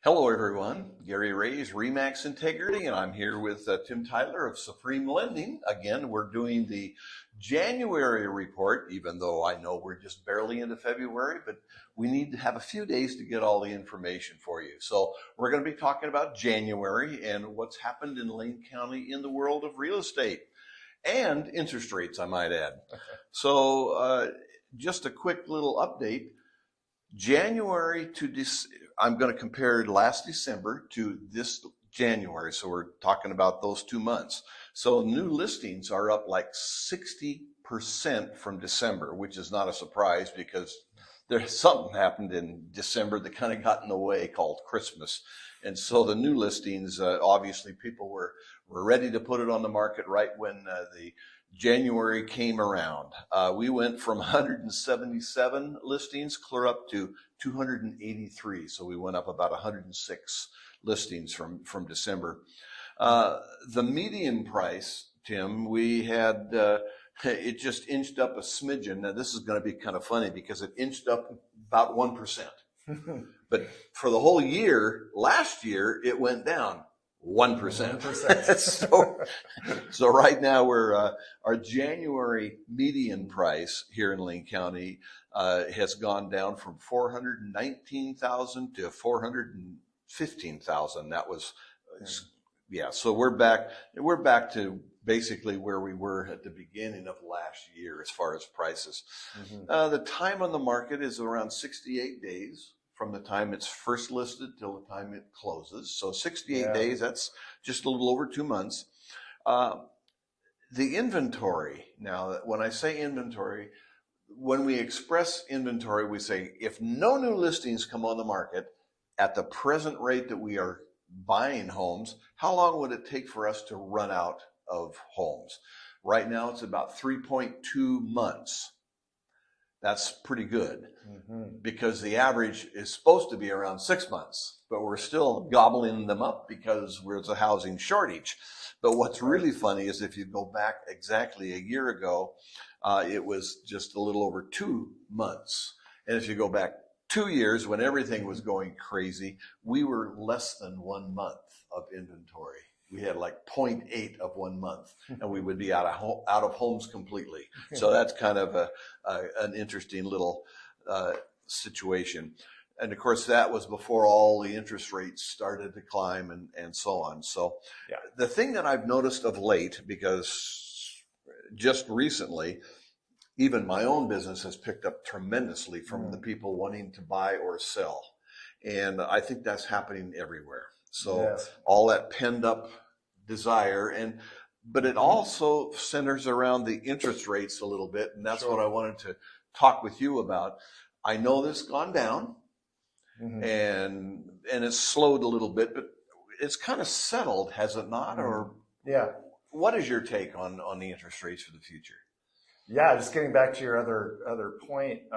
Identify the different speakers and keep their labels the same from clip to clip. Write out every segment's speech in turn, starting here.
Speaker 1: Hello, everyone. Gary Ray's Remax Integrity, and I'm here with Tim Tyler of Supreme Lending. Again, we're doing the January report, even though I know we're just barely into February, but we need to have a few days to get all the information for you. So we're going to be talking about January and what's happened in Lane County in the world of real estate and interest rates, I might add. So just a quick little update. January to December. I'm going to compare last December to this January. So we're talking about those 2 months. So new listings are up like 60% from December, which is not a surprise because there's something happened in December that kind of got in the way called Christmas. And so the new listings, obviously people were ready to put it on the market right when the January came around. We went from 177 listings clear up to 283. So we went up about 106 listings from December. The median price, Tim, we had, it just inched up a smidgen. Now this is going to be kind of funny because it inched up about 1%. But for the whole year, last year, it went down 1%. So right now our January median price here in Lane County has gone down from $419,000 to $415,000. That was, yeah. So we're back to basically where we were at the beginning of last year as far as prices. The time on the market is around 68 days. From the time it's first listed till the time it closes. So 68 days, that's just a little over 2 months. The inventory, now when I say inventory, when we express inventory, we say if no new listings come on the market at the present rate that we are buying homes, how long would it take for us to run out of homes? Right now it's about 3.2 months. That's pretty good because the average is supposed to be around 6 months, but we're still gobbling them up because there's a housing shortage. But what's really funny is if you go back exactly a year ago, it was just a little over 2 months. And if you go back 2 years when everything was going crazy, we were less than 1 month of inventory. We had like 0.8 of 1 month, and we would be out of homes completely. So that's kind of an interesting little situation. And of course, that was before all the interest rates started to climb and so on. So the thing that I've noticed of late, because just recently, even my own business has picked up tremendously from the people wanting to buy or sell. And I think that's happening everywhere. So all that penned up desire, but it also centers around the interest rates a little bit, and that's what I wanted to talk with you about. I know this has gone down, and it's slowed a little bit, but it's kind of settled, has it not? Or what is your take on the interest rates for the future?
Speaker 2: Yeah, just getting back to your other point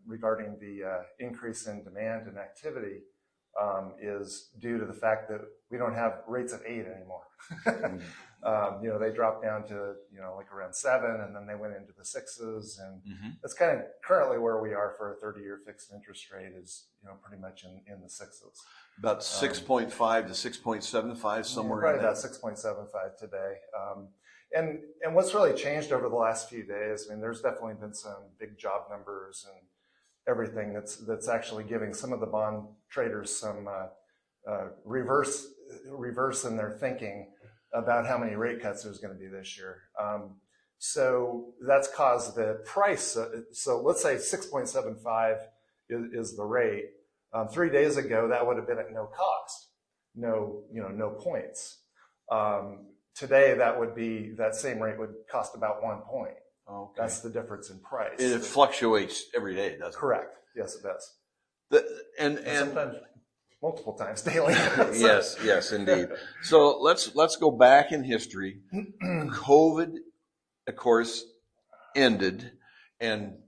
Speaker 2: regarding the increase in demand and activity. Is due to the fact that we don't have rates of 8 anymore. They dropped down to, like around 7, and then they went into the 6s. And that's kind of currently where we are for a 30-year fixed interest rate is, pretty much in the 6s.
Speaker 1: About 6.5 to 6.75, somewhere
Speaker 2: probably about 6.75 today. And what's really changed over the last few days, I mean, there's definitely been some big job numbers and everything that's actually giving some of the bond traders some reverse in their thinking about how many rate cuts there's going to be this year. So that's caused the price. So let's say 6.75 is the rate. 3 days ago, that would have been at no cost, no points. Today, that same rate would cost about 1 point. Okay. That's the difference in price.
Speaker 1: It fluctuates every day, doesn't it?
Speaker 2: Correct. Yes, it does.
Speaker 1: And
Speaker 2: sometimes multiple times daily.
Speaker 1: Yes, indeed. So let's go back in history. COVID, of course, ended, and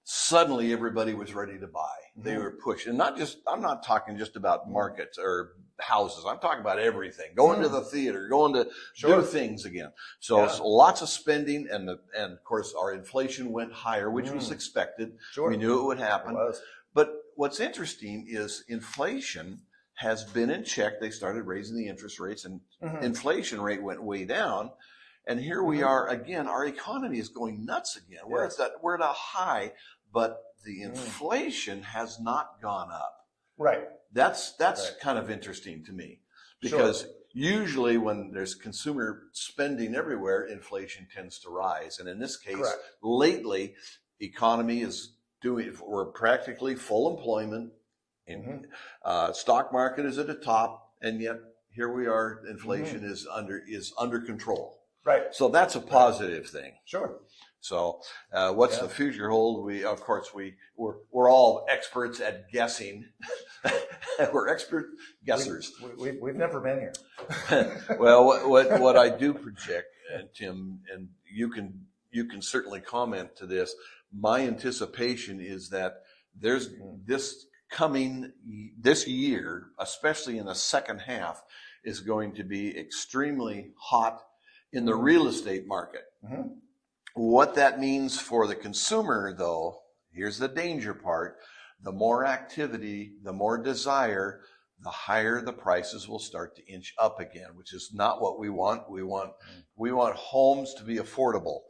Speaker 1: suddenly everybody was ready to buy. They were pushed, and I'm not talking just about markets or houses. I'm talking about everything. Going to the theater, going to do things again. So lots of spending, and of course our inflation went higher, which was expected. We knew it would happen. But what's interesting is inflation has been in check. They started raising the interest rates, and inflation rate went way down. And here we are again. Our economy is going nuts again. We're at a high, but the inflation has not gone up.
Speaker 2: Right.
Speaker 1: That's kind of interesting to me, because usually when there's consumer spending everywhere, inflation tends to rise. And in this case, lately, economy is we're practically full employment. Stock market is at the top, and yet here we are. Inflation is under control.
Speaker 2: Right.
Speaker 1: So that's a positive thing.
Speaker 2: Sure.
Speaker 1: So what's the future hold? We're all experts at guessing. We're expert guessers.
Speaker 2: We've never been here.
Speaker 1: Well, what I do project, and Tim, and you can certainly comment to this. My anticipation is that there's this year, especially in the second half, is going to be extremely hot in the real estate market. What that means for the consumer, though, here's the danger part. The more activity, the more desire, the higher the prices will start to inch up again, which is not what we want. We want homes to be affordable.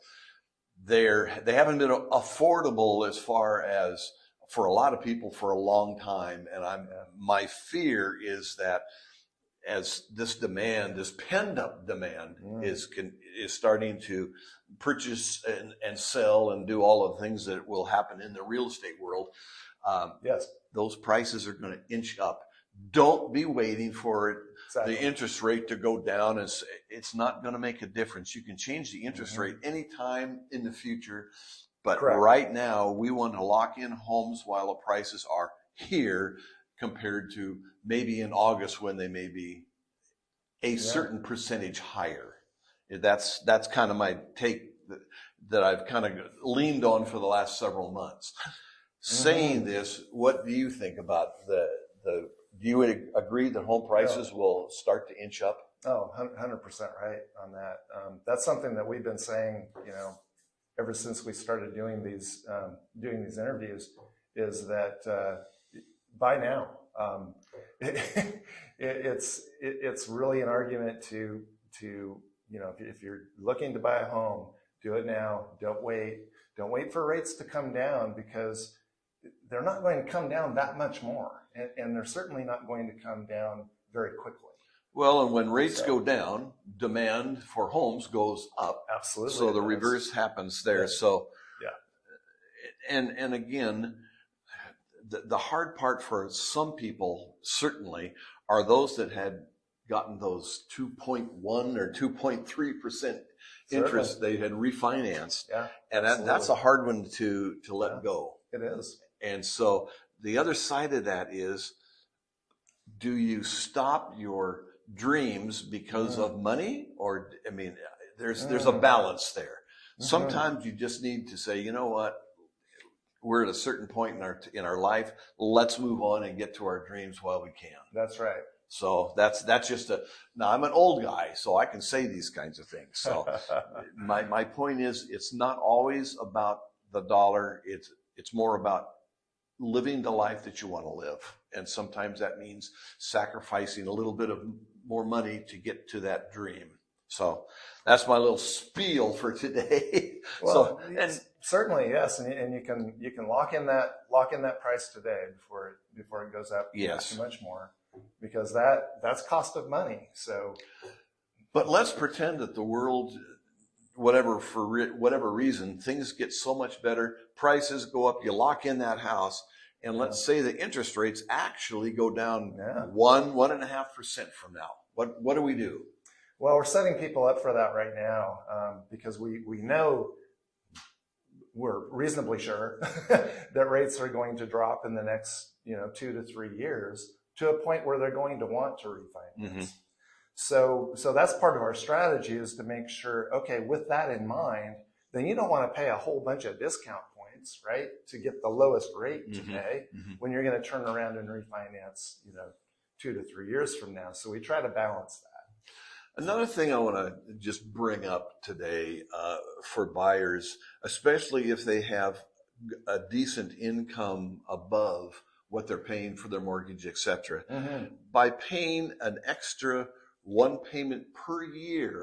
Speaker 1: They haven't been affordable as far as for a lot of people for a long time. And my fear is that as this pent up demand is starting to purchase and sell and do all of the things that will happen in the real estate world, those prices are going to inch up. Don't be waiting for the interest rate to go down. It's not going to make a difference. You can change the interest rate anytime in the future. But right now, we want to lock in homes while the prices are here, compared to maybe in August when they may be a certain percentage higher. That's kind of my take that I've kind of leaned on for the last several months. Saying this, what do you think about do you agree that home prices will start to inch up?
Speaker 2: Oh, 100% right on that. That's something that we've been saying, ever since we started doing these interviews, is that by now, it's really an argument to if you're looking to buy a home, do it now. Don't wait for rates to come down, because they're not going to come down that much more, and they're certainly not going to come down very quickly.
Speaker 1: Well, and when rates go down, demand for homes goes up.
Speaker 2: Absolutely.
Speaker 1: So the reverse happens there. Yeah. So, and again, the hard part for some people certainly are those that had gotten those 2.1 or 2.3% interest. They had refinanced. Yeah. And that's a hard one to let go.
Speaker 2: It is.
Speaker 1: And so the other side of that is, do you stop your dreams because of money? Or, there's a balance there. Sometimes you just need to say, you know what, we're at a certain point in our life. Let's move on and get to our dreams while we can.
Speaker 2: That's right.
Speaker 1: So that's just now I'm an old guy, so I can say these kinds of things. So my point is, it's not always about the dollar. It's more about living the life that you want to live. And sometimes that means sacrificing a little bit of more money to get to that dream. So that's my little spiel for today.
Speaker 2: Well, certainly, yes, and you can lock in that price today before it goes up too much more, because that's cost of money. So,
Speaker 1: but let's pretend that the world, for whatever reason, things get so much better, prices go up, you lock in that house, and let's say the interest rates actually go down 1.5% from now. What do we do?
Speaker 2: Well, we're setting people up for that right now, because we know, we're reasonably sure that rates are going to drop in the next 2 to 3 years to a point where they're going to want to refinance. So that's part of our strategy, is to make sure, okay, with that in mind, then you don't want to pay a whole bunch of discount points, right, to get the lowest rate today when you're going to turn around and refinance 2 to 3 years from now. So we try to balance that.
Speaker 1: Another thing I want to just bring up today for buyers, especially if they have a decent income above what they're paying for their mortgage, etc.
Speaker 2: Mhm.
Speaker 1: By paying an extra one payment per year,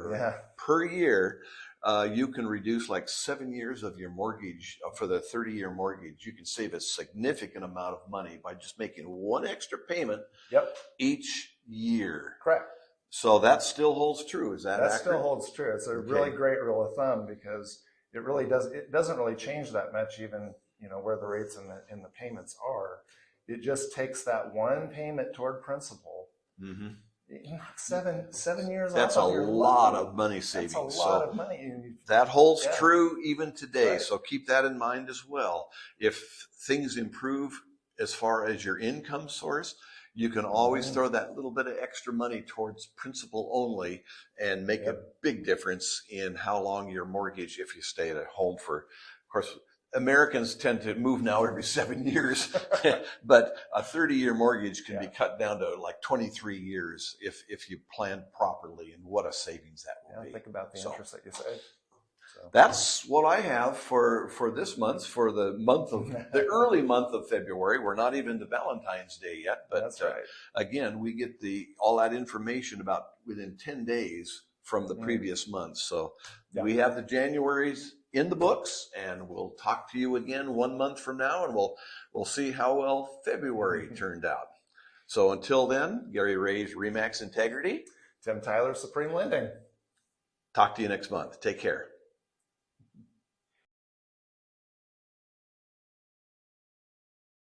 Speaker 1: you can reduce like 7 years of your mortgage for the 30-year mortgage. You can save a significant amount of money by just making one extra payment
Speaker 2: Yep.
Speaker 1: each year.
Speaker 2: Correct.
Speaker 1: So that still holds true. Is that
Speaker 2: That
Speaker 1: accurate?
Speaker 2: still holds true. It's a
Speaker 1: Okay.
Speaker 2: really great rule of thumb because it doesn't really change that much, even, where the rates and the payments are. It just takes that one payment toward principal.
Speaker 1: Mm-hmm.
Speaker 2: You knock 7 years
Speaker 1: That's
Speaker 2: off
Speaker 1: a
Speaker 2: of your
Speaker 1: lot
Speaker 2: loan.
Speaker 1: of money savings.
Speaker 2: That's a lot of money.
Speaker 1: That holds
Speaker 2: Yeah.
Speaker 1: true even today.
Speaker 2: Right.
Speaker 1: So keep that in mind as well. If things improve as far as your income source, you can always throw that little bit of extra money towards principal only and make a big difference in how long your mortgage, if you stay at home for, of course, Americans tend to move now every 7 years, but a 30-year mortgage can be cut down to like 23 years if you plan properly, and what a savings that will be.
Speaker 2: Think about the interest that you save. So.
Speaker 1: That's what I have for this month, for the the early month of February. We're not even to Valentine's Day yet, but
Speaker 2: that's right.
Speaker 1: Again, we get all that information about within 10 days from the previous month. So we have the January's in the books, and we'll talk to you again 1 month from now, and we'll see how well February turned out. So until then, Gary Ray's Remax Integrity.
Speaker 2: Tim Tyler, Supreme Lending.
Speaker 1: Talk to you next month. Take care.